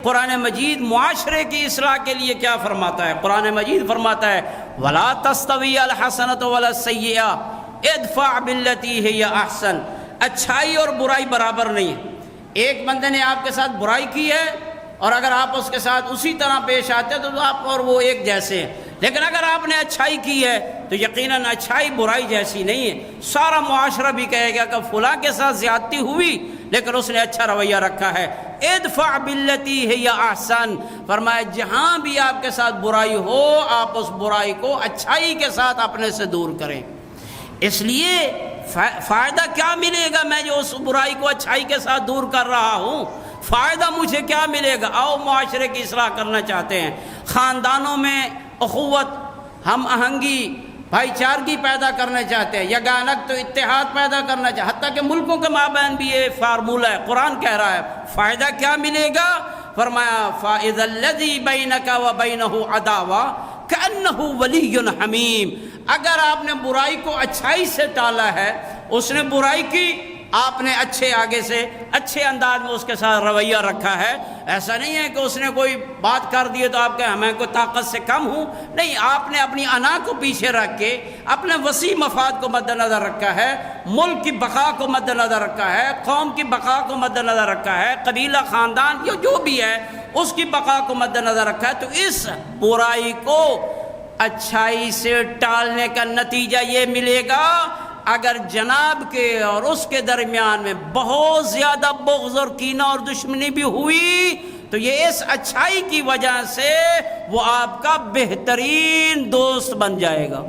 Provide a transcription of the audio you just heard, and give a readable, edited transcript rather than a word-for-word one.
قرآن مجید معاشرے کی اصلاح کے لیے کیا فرماتا ہے؟ قرآن مجید فرماتا ہے وَلَا تَسْتَوِيَ الْحَسَنَةُ وَلَا السَّيِّئَةُ ادْفَعْ بِالَّتِي هِيَ أَحْسَنُ۔ اچھائی اور برائی برابر نہیں ہے۔ ایک بندے نے آپ کے ساتھ برائی کی ہے اور اگر آپ اس کے ساتھ اسی طرح پیش آتے ہیں تو آپ اور وہ ایک جیسے ہیں، لیکن اگر آپ نے اچھائی کی ہے تو یقیناً اچھائی برائی جیسی نہیں ہے۔ سارا معاشرہ بھی کہے گا کہ فلاں کے ساتھ زیادتی ہوئی لیکن اس نے اچھا رویہ رکھا ہے۔ ادفع باللتی ہی احسن، فرمایا جہاں بھی آپ کے ساتھ برائی ہو آپ اس برائی کو اچھائی کے ساتھ اپنے سے دور کریں۔ اس لیے فائدہ کیا ملے گا؟ میں جو اس برائی کو اچھائی کے ساتھ دور کر رہا ہوں، فائدہ مجھے کیا ملے گا؟ آؤ معاشرے کی اصلاح کرنا چاہتے ہیں، خاندانوں میں اخوت، ہم آہنگی، بھائی چارگی پیدا کرنا چاہتے ہیں، یگانک تو اتحاد پیدا کرنا چاہتے ہیں، حتیٰ کہ ملکوں کے مابین بھی یہ فارمولہ ہے۔ قرآن کہہ رہا ہے فائدہ کیا ملے گا؟ فرمایا فَإِذَا الَّذِي بَيْنَكَ وَبَيْنَهُ عَدَاوَةٌ كَأَنَّهُ وَلِيٌّ حَمِيمٌ۔ اگر آپ نے برائی کو اچھائی سے ٹالا ہے، اس نے برائی کی، آپ نے اچھے آگے سے اچھے انداز میں اس کے ساتھ رویہ رکھا ہے، ایسا نہیں ہے کہ اس نے کوئی بات کر دی تو آپ کہیں میں کوئی طاقت سے کم ہوں، نہیں، آپ نے اپنی انا کو پیچھے رکھ کے اپنے وسیع مفاد کو مد نظر رکھا ہے، ملک کی بقا کو مد نظر رکھا ہے، قوم کی بقا کو مد نظر رکھا ہے، قبیلہ خاندان جو بھی ہے اس کی بقا کو مد نظر رکھا ہے، تو اس برائی کو اچھائی سے ٹالنے کا نتیجہ یہ ملے گا اگر جناب کے اور اس کے درمیان میں بہت زیادہ بغض اور کینہ اور دشمنی بھی ہوئی تو یہ اس اچھائی کی وجہ سے وہ آپ کا بہترین دوست بن جائے گا۔